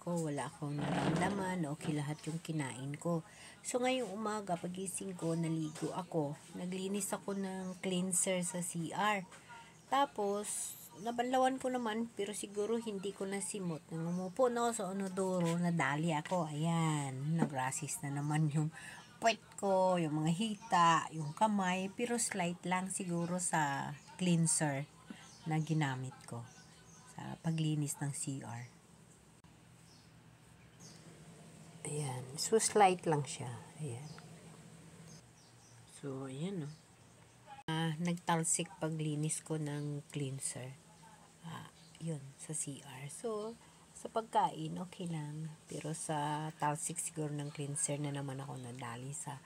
ko, wala akong naramdaman, okay lahat yung kinain ko. So ngayong umaga, pagising ko, naligo ako. Naglinis ako ng cleanser sa CR. Tapos, nabanlawan ko naman, pero siguro hindi ko nasimot. Nang umupo na ako sa onodoro, nadali ako. Ayan, nagrasis na naman yung puwet ko, yung mga hita, yung kamay. Pero slight lang siguro sa cleanser na ginamit ko sa paglinis ng CR. Ayan, so slight lang siya. Ayan. So, ayan o. Nagtalsik paglinis ko ng cleanser. Yun, sa CR. So, sa pagkain, okay lang. Pero sa talsik siguro ng cleanser na naman ako nadali sa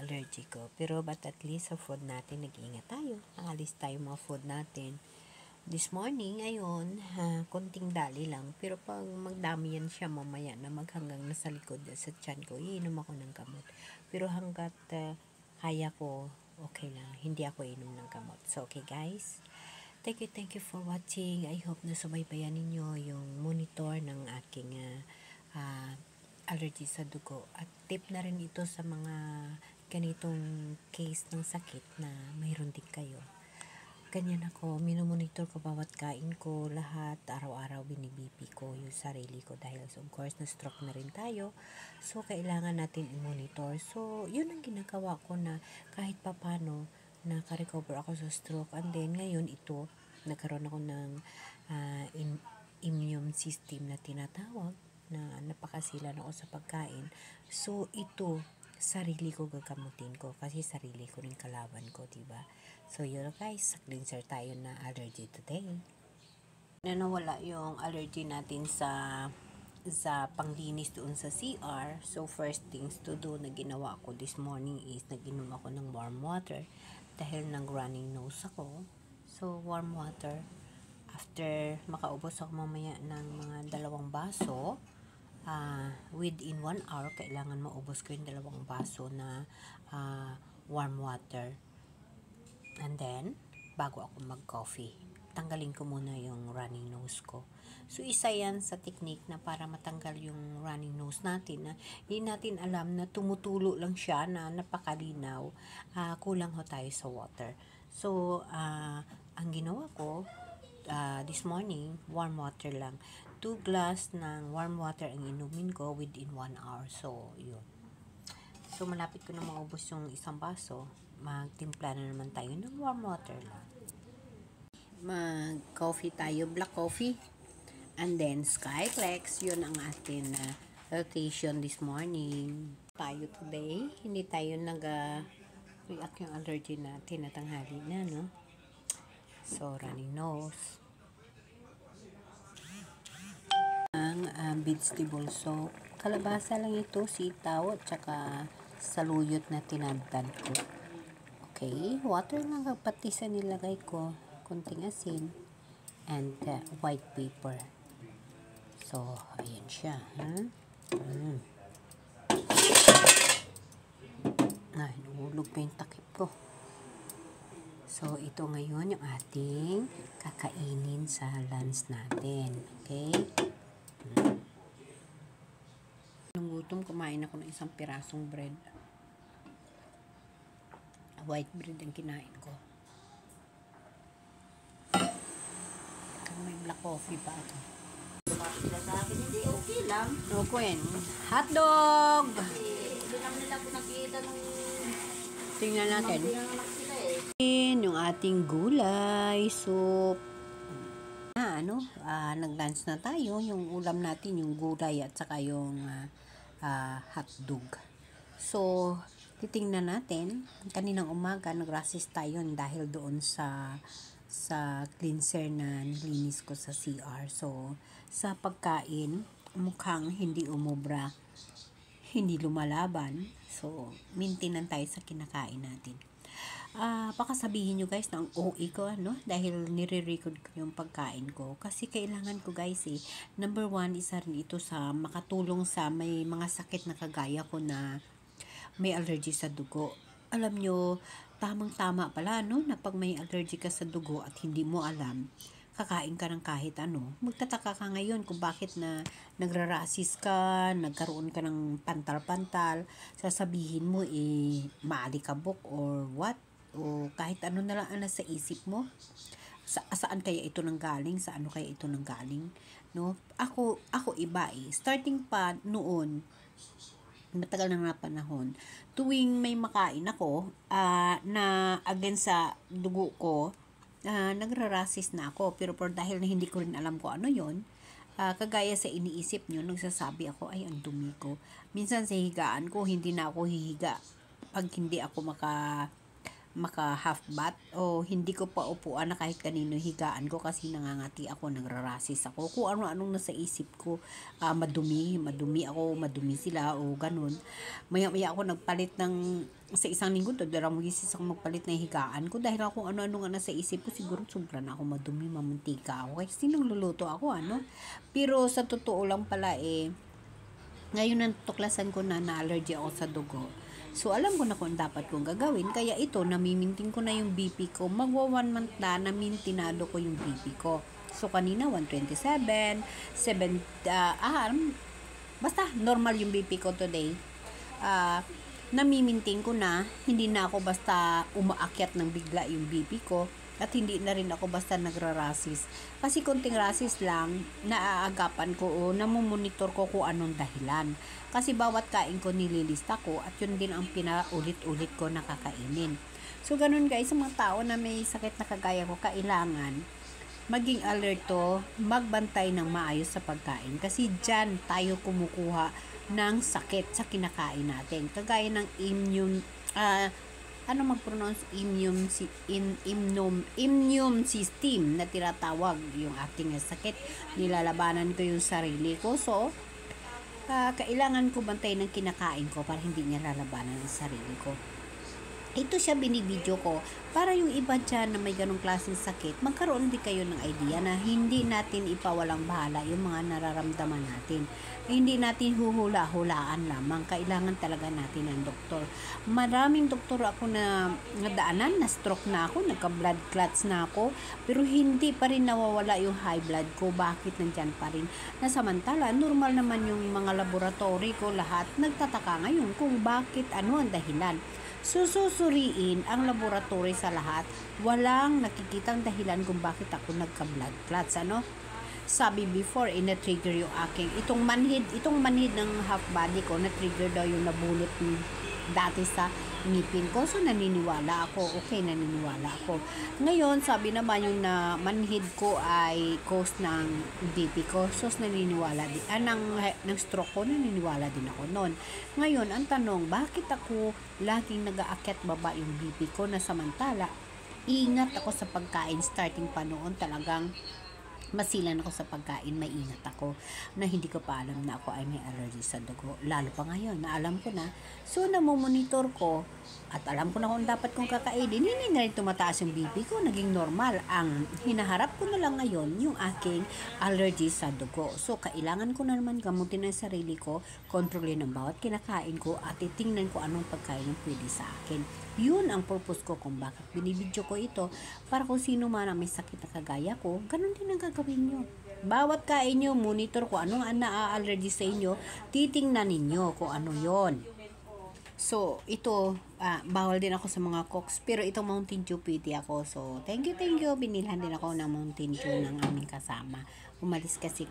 allergy ko. Pero but at least sa food natin, nag-iingat tayo. Nakalis tayo mga food natin. This morning, ayun, konting dali lang. Pero pag magdami yan siya mamaya na maghanggang nasa likod sa tiyan ko, iinom ako ng gamot. Pero hanggat kaya ko, okay lang. Hindi ako inom ng gamot. So, okay guys. Thank you for watching. I hope na subaybayan ninyo yung monitor ng aking allergy sa dugo. At tip na rin ito sa mga ganitong case ng sakit na mayroon din kayo. Ganyan ako, minomonitor ko bawat kain ko, lahat, araw-araw binibipi ko yung sarili ko dahil of course na-stroke na rin tayo. So, kailangan natin i-monitor. So, yun ang ginagawa ko na kahit papano, naka-recover ako sa stroke. And then, ngayon ito, nagkaroon ako ng immune system na tinatawag na napakasilan ako sa pagkain. So, ito, sarili ko gagamutin ko kasi sarili ko rin kalaban ko, diba? So, yun guys, cleanser tayo na allergy today. Nawala yung allergy natin sa panglinis doon sa CR. So, first things to do na ginawa ko this morning is nag-inom ako ng warm water dahil nag-running nose ako. So, warm water. After makaubos ako mamaya ng mga 2 baso, within 1 hour, kailangan maubos ko yung 2 baso na warm water. And then, bago ako mag-coffee, tanggalin ko muna yung running nose ko. So, isa yan sa technique na para matanggal yung running nose natin na hindi natin alam na tumutulo lang siya na napakalinaw. Kulang ho tayo sa water. So, ang ginawa ko, this morning, warm water lang. 2 glass ng warm water ang inumin ko within 1 hour. So, yun. So, malapit ko na maubos yung 1 baso. Magtimpla na naman tayo ng warm water lang. Mag-coffee tayo, black coffee. And then, Skyflex. Yun ang ating rotation this morning. Tayo today, hindi tayo nag-react yung allergy natin na tanghali na, no? So, running nose. Ang vegetable soap. Kalabasa lang ito, sitaw, at saka saluyot na tinadtad ko. Okay, water lang pati sa nilagay ko. Kunting asin. And white paper. So, ayan siya. Nahulog pa yung takip ko. So, ito ngayon yung ating kakainin sa lunch natin. Okay? Nung gutom, kumain ako ng 1 pirasong bread. White bread ang kinain ko. May black coffee pa ako. Hindi, okay lang. Okay. Hotdog! Hindi lang nila po nakita nung Tingnan natin. pinanganak sila eh. Yung ating gulay soup. Nag-lunch na tayo. Yung ulam natin, yung gulay at saka yung hotdog. So, titingnan natin. Kaninang umaga, nag-rasis tayo dahil doon sa cleanser na nilinis ko sa CR. So, sa pagkain, mukhang hindi umubra, hindi lumalaban. So, maintenance tayo sa kinakain natin. Baka sabihin nyo guys na ang OA ko, dahil nire-record ko yung pagkain ko. Kasi kailangan ko guys number 1, isa rin ito sa makatulong sa may mga sakit na kagaya ko na may allergy sa dugo. Alam nyo, tamang-tama pala, na pag may allergy ka sa dugo at hindi mo alam, kakain ka ng kahit ano, magtataka ka ngayon kung bakit na nagrarasis ka, nagkaroon ka ng pantal-pantal, sasabihin mo maalikabok or what, o kahit ano na lang ang nasa isip mo. Saan kaya ito nanggaling, sa ano kaya ito nanggaling, no? Ako iba starting pa noon, matagal na nga panahon, tuwing may makain ako na against sa dugo ko, nagrarasis na ako. Pero dahil na hindi ko rin alam ko ano yon, kagaya sa iniisip nyo, nagsasabi ako, ay ang dumi ko. Minsan sa higaan ko, hindi na ako hihiga pag hindi ako maka half bath, o hindi ko pa upuan na kahit kanino higaan ko kasi nangangati ako, nagrarasis ako, kung ano-anong nasa isip ko, madumi ako, madumi sila o ganun. Maya ako nagpalit ng, sa isang linggo to, dalawang beses ako magpalit ng higaan ko dahil ako ano-ano nga nasa isip ko, siguro sobra na ako madumi, mamantika ako kasi luluto ako pero sa totoo lang pala ngayon natuklasan ko na allergy ako sa dugo. So, alam ko na kung dapat kong gagawin. Kaya ito, namimintin ko na yung BP ko. Magwa 1 month na, namintinado ko yung BP ko. So, kanina, 127, 7, basta, normal yung BP ko today. Namimintin ko na, hindi na ako basta umaakyat ng bigla yung BP ko. At hindi na rin ako basta nagrarasis. Kasi konting rasis lang, naaagapan ko o namumonitor ko kung anong dahilan. Kasi bawat kain ko nililista ko at yun din ang pinaulit-ulit ko na kakainin. So ganun guys, sa mga tao na may sakit na kagaya ko, kailangan maging alerto, magbantay ng maayos sa pagkain. Kasi dyan tayo kumukuha ng sakit sa kinakain natin. Kagaya ng immune system na tinatawag yung ating sakit. Nilalabanan ko yung sarili ko. So, kailangan ko bantay ng kinakain ko para hindi niya lalabanan ang sarili ko. Ito siya binibidyo ko para yung iba dyan na may ganong klaseng sakit, magkaroon din kayo ng idea na hindi natin ipawalang bahala yung mga nararamdaman natin. Hindi natin huhula-hulaan lamang. Kailangan talaga natin ng doktor. Maraming doktor ako na nadaanan, na stroke na ako, nagka-blood clots na ako, pero hindi pa rin nawawala yung high blood ko. Bakit nandyan pa rin? Nasamantala, normal naman yung mga laboratory ko lahat. Nagtataka ngayon kung bakit, ano ang dahilan. Susuriin ang laboratory sa lahat, walang nakikitang dahilan kung bakit ako nagka-blood clots, Sabi before, na-trigger yung itong manhid ng half body ko, na-trigger daw yung nabulot dati sa ngipin ko. So, naniniwala ako. Naniniwala ako. Ngayon, sabi naman yung na manhid ko ay cause ng BP ko. So, naniniwala din. Ng stroke ko, naniniwala din ako noon. Ngayon, ang tanong, bakit ako laging nag-aakyat baba yung BP ko na samantala? Ingat ako sa pagkain. Starting pa noon, talagang masilan ako sa pagkain, may ingat ako na hindi ko pa alam na ako ay may allergy sa dugo. Lalo pa ngayon, na alam ko na. So, namomonitor ko at alam ko na kung dapat kong kakainin. Hindi na rin tumataas yung BP ko, naging normal. Ang hinaharap ko na lang ngayon, yung aking allergy sa dugo. So, kailangan ko na naman gamutin ang sarili ko, kontrolin ang bawat kinakain ko at itingnan ko anong pagkain ang pwede sa akin. Yun ang purpose ko kung bakit binibidyo ko ito, para kung sino man ang may sakit na kagaya ko, ganun din ang gagawin nyo. Bawat kain nyo, monitor ko anong na-allergy sa inyo, titingnan ninyo kung ano yon. So, ito, bawal din ako sa mga cooks, pero itong Mountain Dew pwede ako. So, thank you. Binilhan din ako ng Mountain Dew ng aming kasama. Umalis kasi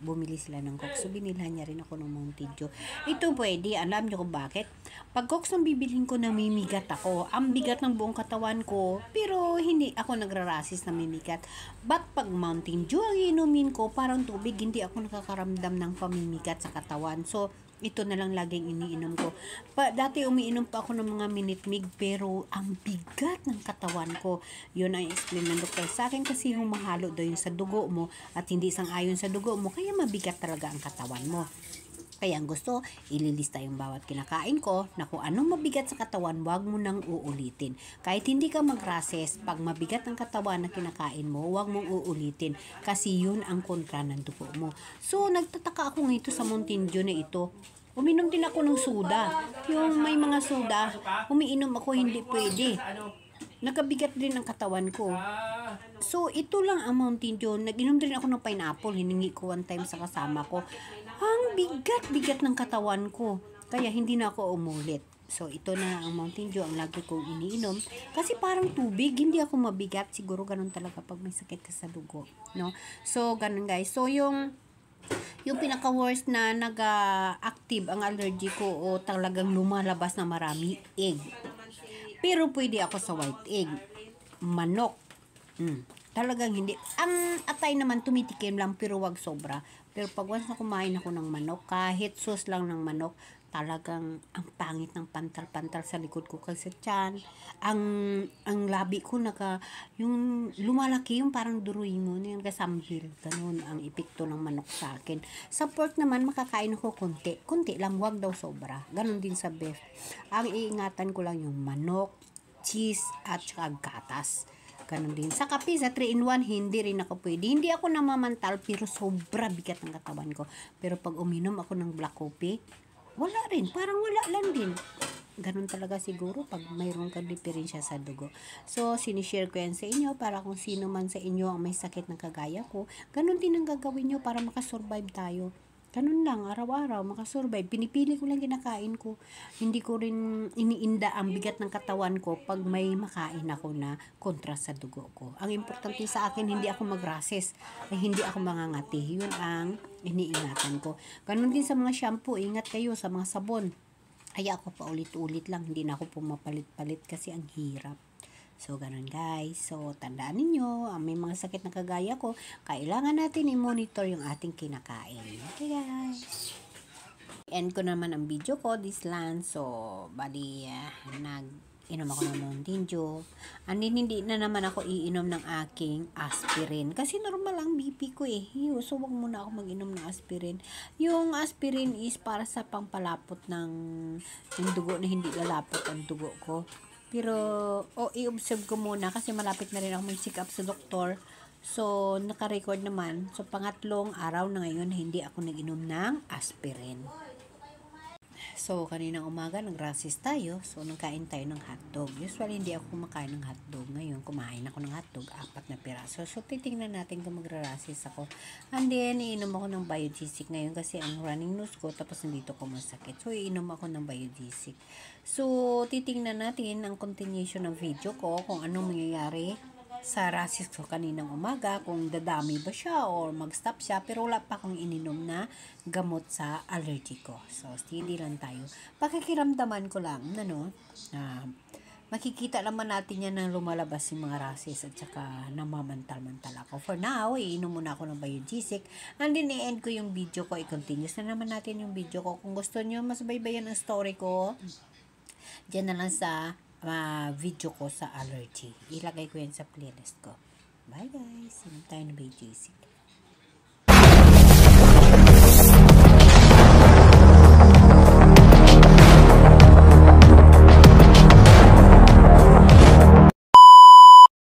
bumili sila ng Coke. So, binilhan niya rin ako ng Mountain Dew. Ito pwede. Alam niyo kung bakit? Pag Coke ang bibilhin ko, namimigat ako. Ang bigat ng buong katawan ko. Pero, hindi ako nagrarasis na mimigat. But, pag Mountain Dew ang inumin ko, parang tubig, hindi ako nakakaramdam ng pamimigat sa katawan. So, ito na lang laging iniinom ko. Dati umiinom pa ako ng mga minute-mig, pero ang bigat ng katawan ko. Yun ang explain ng doktor sa akin, kasi humahalo daw yun sa dugo mo at hindi sang-ayon sa dugo mo, kaya mabigat talaga ang katawan mo. Kaya ang gusto, ililista yung bawat kinakain ko na kung anong mabigat sa katawan, wag mo nang uulitin. Kahit hindi ka mag-rases, pag mabigat ang katawan na kinakain mo, wag mong uulitin kasi yun ang kontra ng dugo mo. So, nagtataka ako ngito sa Mountain Dew na ito. Uminom din ako ng soda. Yung may mga soda, umiinom ako, hindi pwede. nagabigat din ang katawan ko. So, ito lang ang Mountain Dew. Nag-inom din ako ng pineapple. Hiningi ko one time sa kasama ko. Ang bigat-bigat ng katawan ko. Kaya hindi na ako umulit. So, ito na ang Mountain Dew ang lagi kong iniinom. Kasi parang tubig, hindi ako mabigat. Siguro ganun talaga pag may sakit ka sa dugo. No? So, ganun guys. So, yung pinaka-worst na nag-active ang allergy ko o talagang lumalabas na marami, egg. Pero pwede ako sa white egg. Manok. Talagang hindi. Ang atay naman tumitikim lang pero wag sobra. Pero pag once na kumain ako ng manok, kahit sauce lang ng manok, talagang ang pangit ng pantal-pantal sa likod ko kasi tiyan. Ang labi ko yung lumalaki yung parang duruingon, yung kasambil. Ganun ang epekto ng manok sa akin. Sa pork naman, makakain ako konti. Konti lang, wag daw sobra. Ganun din sa beef. Ang iingatan ko lang yung manok, cheese, at saka gatas. Ganun din. Sa kape, sa 3-in-1, hindi rin ako pwede. Hindi ako namamantal, pero sobra bigat ng katawan ko. Pero pag uminom ako ng black coffee, wala rin. Parang wala lang din. Ganun talaga siguro pag mayroon kang diferensya sa dugo. So, sinishare ko yan sa inyo para kung sino man sa inyo ang may sakit ng kagaya ko, ganun din ang gagawin nyo para makasurvive tayo. Ganun lang, araw-araw, makasurvive. Pinipili ko lang kinakain ko. Hindi ko rin iniinda ang bigat ng katawan ko pag may makain ako na kontra sa dugo ko. Ang importante sa akin, hindi ako mag-rashes, hindi ako mangangati. Yun ang iniingatan ko. Ganun din sa mga shampoo, ingat kayo sa mga sabon. Kaya ako pa ulit-ulit lang, hindi na ako pumapalit-palit kasi ang hirap. So, ganun guys. So, tandaan ninyo, may mga sakit na kagaya ko, kailangan natin i-monitor yung ating kinakain. Okay guys. End ko naman ang video ko, this land. So, bali, nag-inom ako ng Mountain Dew. Hindi na naman ako iinom ng aking aspirin. Kasi normal ang BP ko eh. So, wag muna ako mag-inom ng aspirin. Yung aspirin is para sa pangpalapot ng yung dugo na hindi lalapot ang dugo ko. Pero, i-observe ko muna kasi malapit na rin ako mag-check up sa doktor. So, naka-record naman. So, pangatlong araw na ngayon hindi ako nag-inom ng aspirin. So, kaninang umaga, nag-rashes tayo. So, nagkain tayo ng hotdog. Usually, hindi ako kumakain ng hotdog. Ngayon, kumain ako ng hotdog, 4 na piraso. So, titingnan natin kung magra-rashes ako. And then, iinom ako ng Biogesic ngayon kasi ang running nose ko, tapos nandito ko masakit. So, iinom ako ng Biogesic. So, titingnan natin ang continuation ng video ko kung anong mangyayari sa rashes ko kaninang umaga, kung dadami ba siya or mag-stop siya, pero wala pa akong ininom na gamot sa allergy ko. So, steady lang tayo. Pakikiramdaman ko lang, makikita naman natin yan na lumalabas yung mga rashes at saka namamantal-mantal ako. For now, iinom muna ako ng Biogesic and then i-end ko yung video ko. I-continuous na naman natin yung video ko. Kung gusto nyo, mas baybayan ang story ko, dyan na lang sa video ko sa allergy. Ilagay ko yan sa playlist ko. Bye guys. Inom tayo ng Biogesic.